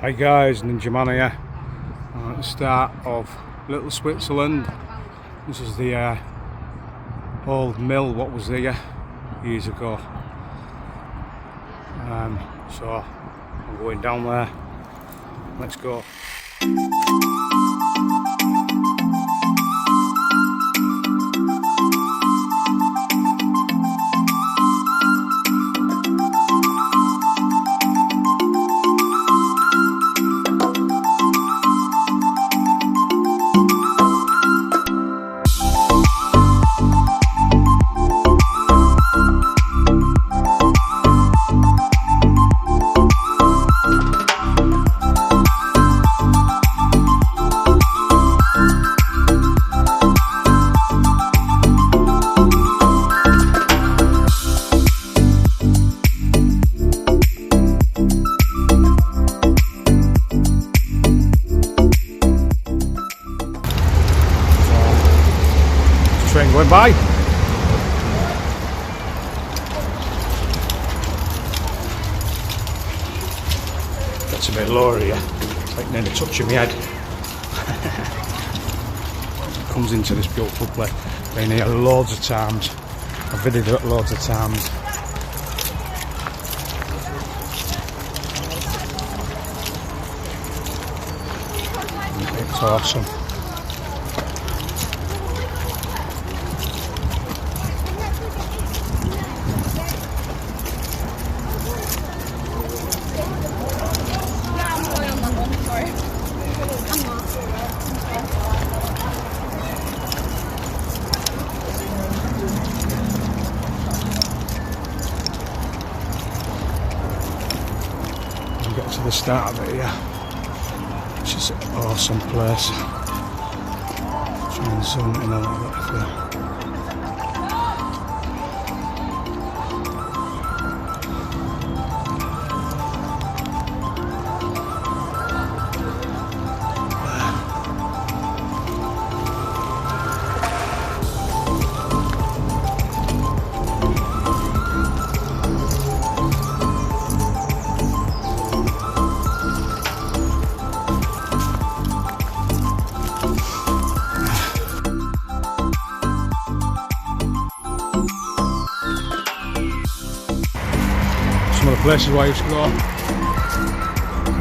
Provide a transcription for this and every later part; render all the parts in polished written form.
Hi guys, Ninja Man here. At the start of Little Switzerland. This is the old mill what was there years ago. So I'm going down there. Let's go. Train going by. That's a bit lower here. It's like nearly touching my head. It comes into this beautiful place. Been here loads of times. I've videoed it loads of times. It's awesome. Get to the start of it here. It's just an awesome place. Try and zoom in a little bit for you. Some of the places where I used to go.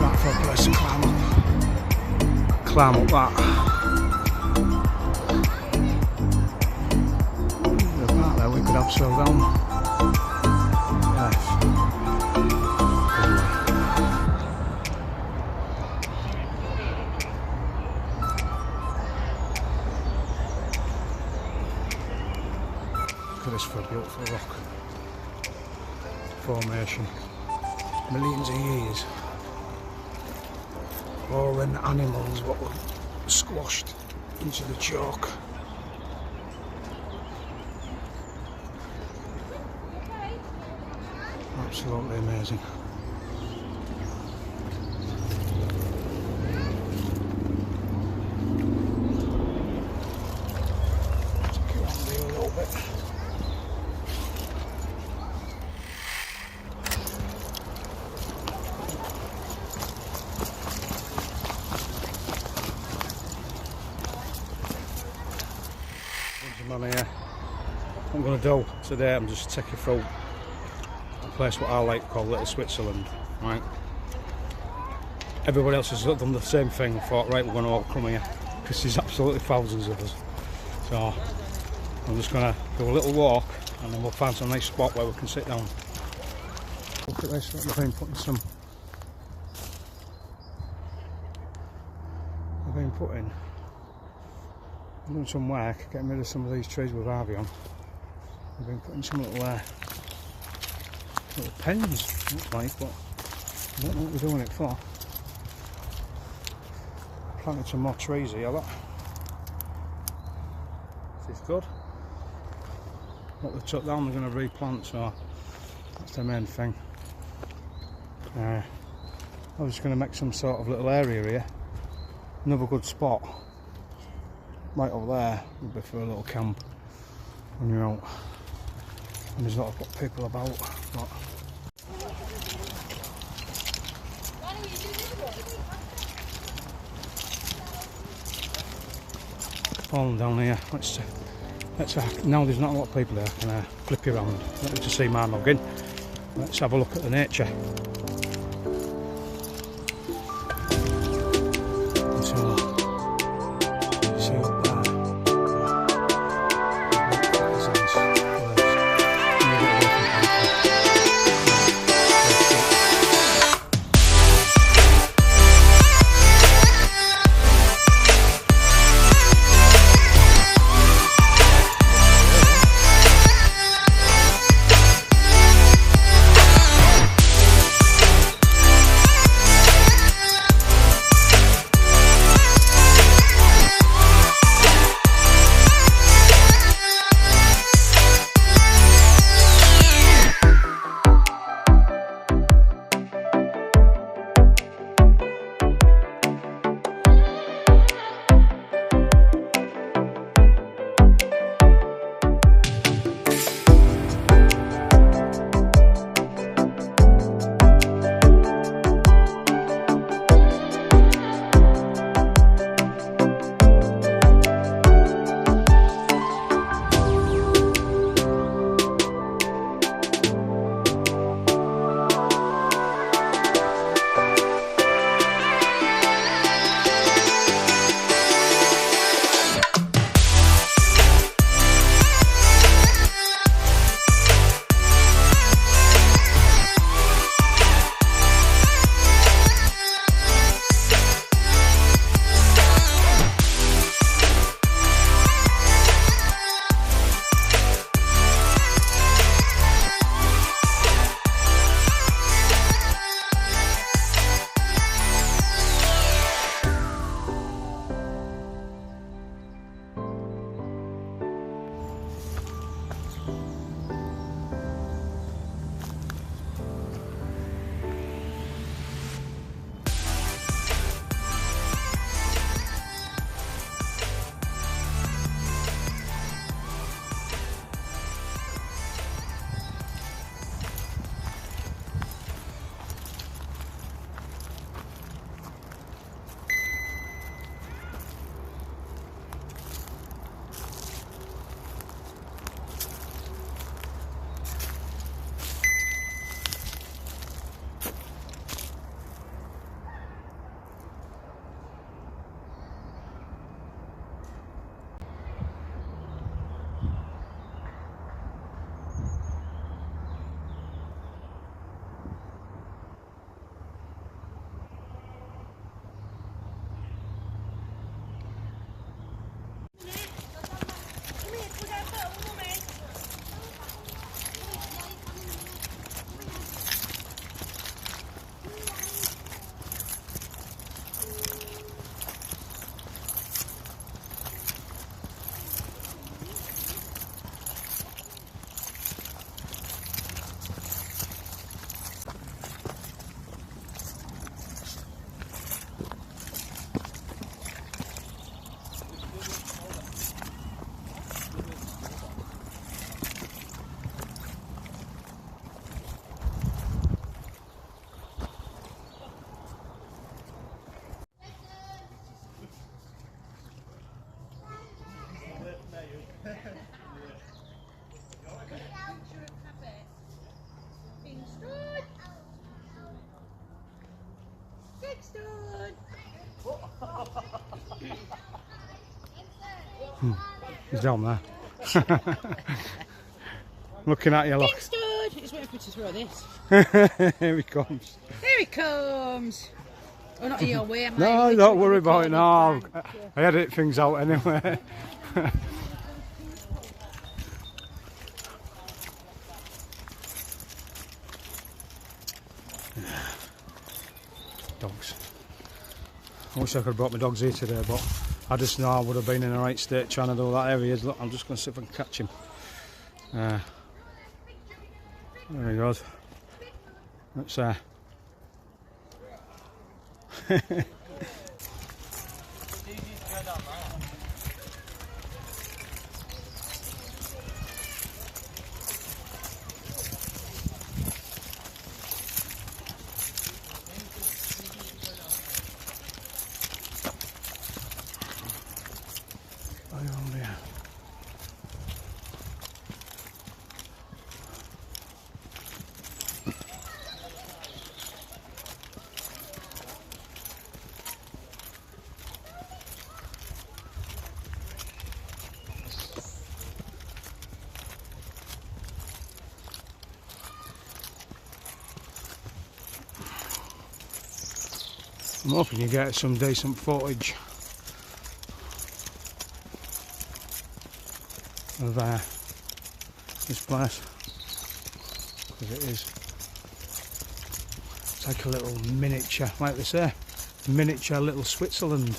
Right for a place to climb up. Climb up that. The part there we could have sailed down. Yes. Look at this for a beautiful rock formation. Millions of years. All them animals what were squashed into the chalk. Absolutely amazing. Take it around here a little bit. Here. What I'm going to do today, I'm just taking you through a place what I like called Little Switzerland, right? Everybody else has done the same thing. I thought, right, we're going to all come here because there's absolutely thousands of us. So I'm just going to do a little walk and then we'll find some nice spot where we can sit down. Look at this, what they've been putting some. They've been putting. I'm doing some work, getting rid of some of these trees with Harvey on. I've been putting some little pens, looks like, but I don't know what we're doing it for. Planted some more trees here, look. This is good. What they took down they're going to replant, so that's the main thing. I was just going to make some sort of little area here. Another good spot. Right over there would be for a little camp when you're out. And there's a lot of people about. But fallen down here. Now there's not a lot of people there. Can I flip you around? Let me just see my login. Let's have a look at the nature. So, see up there. He's down there. Looking at you, look. Stud! He's waiting for me to throw this. Here he comes. Here he comes! Oh, not in your way, am I? No, don't worry about it. No, I edit things out anyway. Dogs. I wish I could have brought my dogs here today, but I just know I would have been in the right state trying to do that area. Look, I'm just going to see if I can catch him. There he goes. That's I'm hoping you get some decent footage of this place, because it is, it's like a little miniature, like they say, miniature little Switzerland.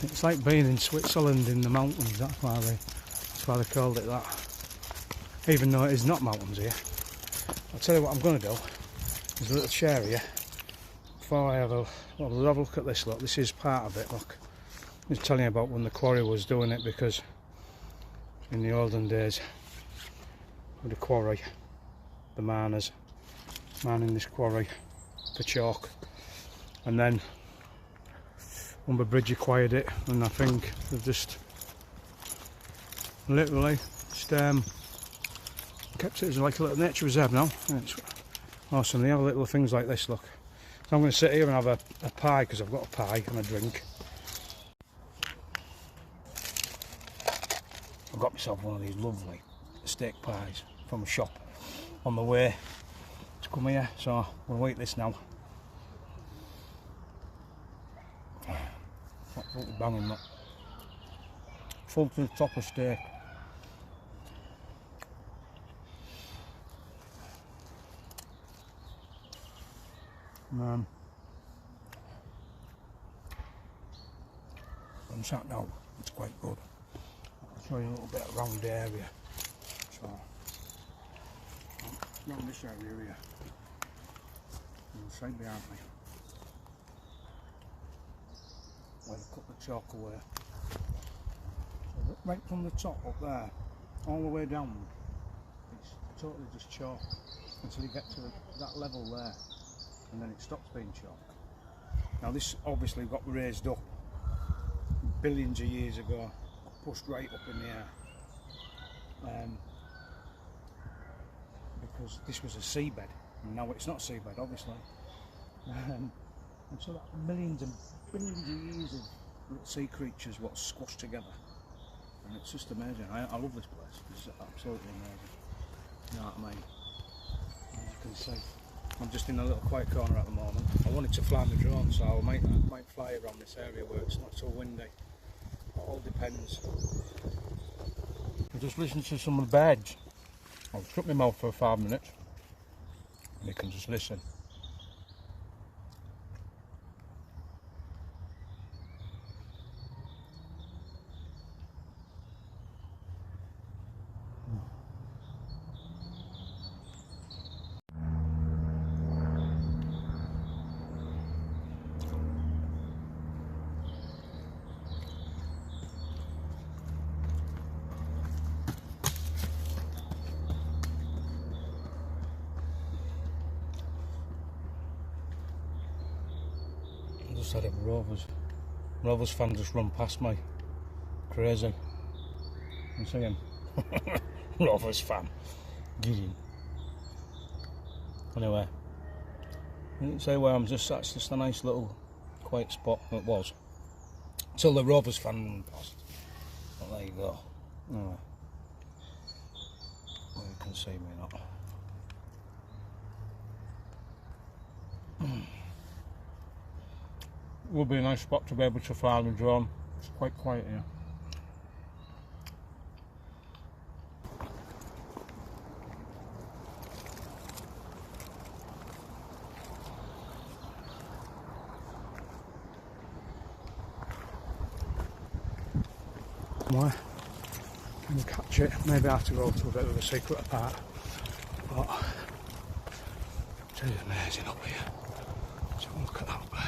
It's like being in Switzerland in the mountains. That's why they called it that, even though it is not mountains here. I'll tell you what I'm going to do. There's a little chair here. Before I have a, well, we'll have a look at this. Look, this is part of it. Look, I was telling you about when the quarry was doing it, because in the olden days with the quarry, the miners mining this quarry for chalk, and then Humber Bridge acquired it, and I think they've just literally just kept it as like a little nature reserve now. And it's awesome. They have little things like this. Look, so I'm going to sit here and have a pie, because I've got a pie and a drink. I got myself one of these lovely steak pies from a shop on the way to come here, so we'll eat this now. Absolutely banging, that. Full to the top of steak. And I'm sat now, it's quite good. I'll show you a little bit around the area. So, around this area here, and straight behind me, where they cut the chalk away. So right from the top up there, all the way down, it's totally just chalk until you get to that level there, and then it stops being chalk. Now this obviously got raised up billions of years ago, pushed right up in the air, because this was a seabed, and now it's not seabed, obviously. And so that millions and billions of years of little sea creatures what's squashed together, and it's just amazing. I love this place. It's absolutely amazing. You know what I mean? As you can see, I'm just in a little quiet corner at the moment. I wanted to fly my drone, so I might fly around this area where it's not so windy. It all depends. I just listen to some of the birds. I'll shut my mouth for 5 minutes, and you can just listen. Just had a Rovers fan just run past me. Crazy. I'm saying, Rovers fan. Giddy. Anyway, I didn't say where I'm just. That's just a nice little quiet spot. It was till the Rovers fan run past. But there you go. Anyway, well, you can see me not. Would be a nice spot to be able to fly the drone. It's quite quiet here. Why? Can you catch it? Maybe I have to go to a bit of a secret part. But it's amazing up here. So look at that up there.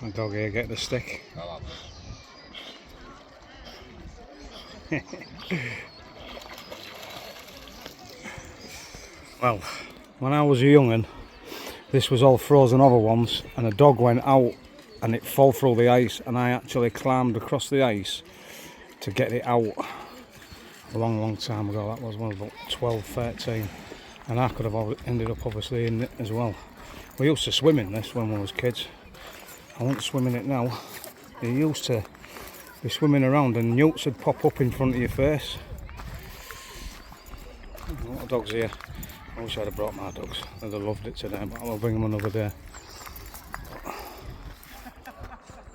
My dog here, get the stick. Well, when I was a young'un, this was all frozen over once, and a dog went out and it fell through the ice, and I actually climbed across the ice to get it out. A long time ago. That was when I was about 12, 13, and I could have ended up obviously in it as well. We used to swim in this when we was kids. I won't swim in it now. You used to be swimming around and newts would pop up in front of your face. A lot of dogs here. I wish I'd have brought my dogs. I'd have loved it today, but I'll bring them another day.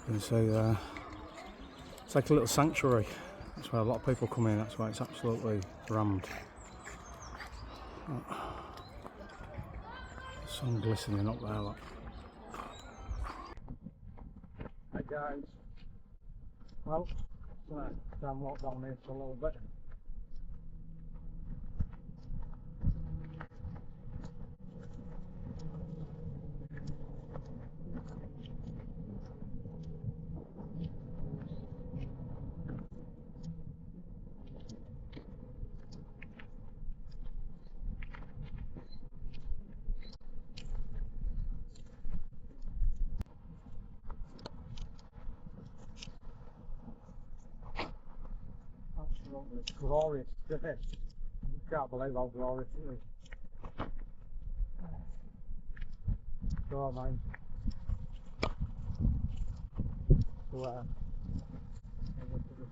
You can see it's like a little sanctuary. That's why a lot of people come in. That's why it's absolutely rammed. Sun glistening up there, look. Hi guys. Well, I'm going to try and walk down here for a little bit. It's glorious, isn't it? You can't believe how glorious it is. So nice. So,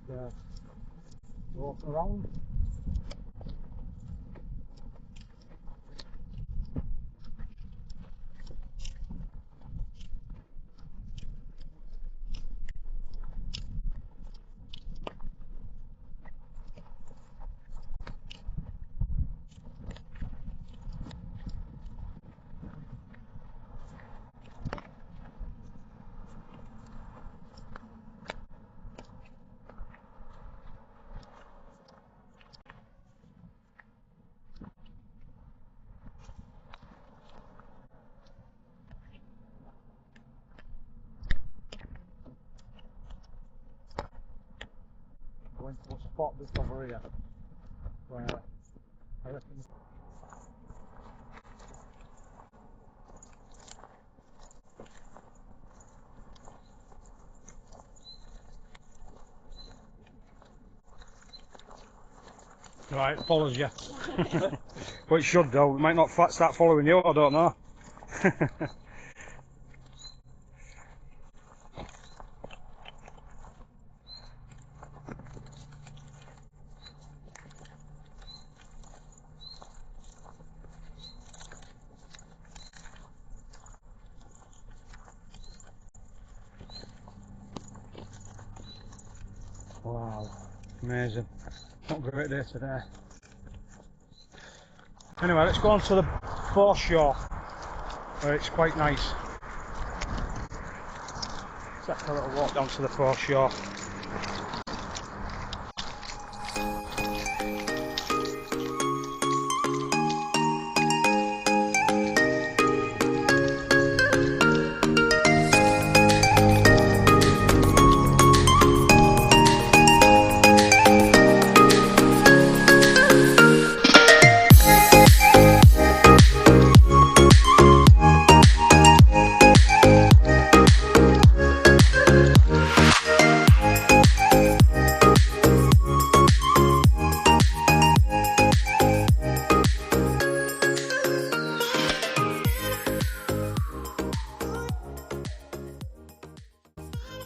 just walk around. Going to a spot that's over here where I reckon. Right, it follows you. But it should though, it might not start following you, I don't know. Wow, amazing. What a great day today. Anyway, let's go on to the foreshore, where it's quite nice. Let's have a little walk down to the foreshore.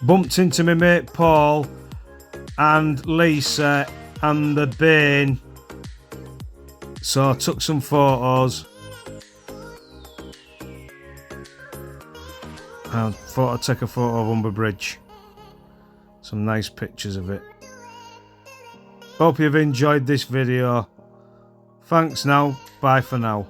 Bumped into my mate Paul and Lisa and the Bane, so I took some photos. I thought I'd take a photo of Humber Bridge. Some nice pictures of it. Hope you've enjoyed this video. Thanks now, bye for now.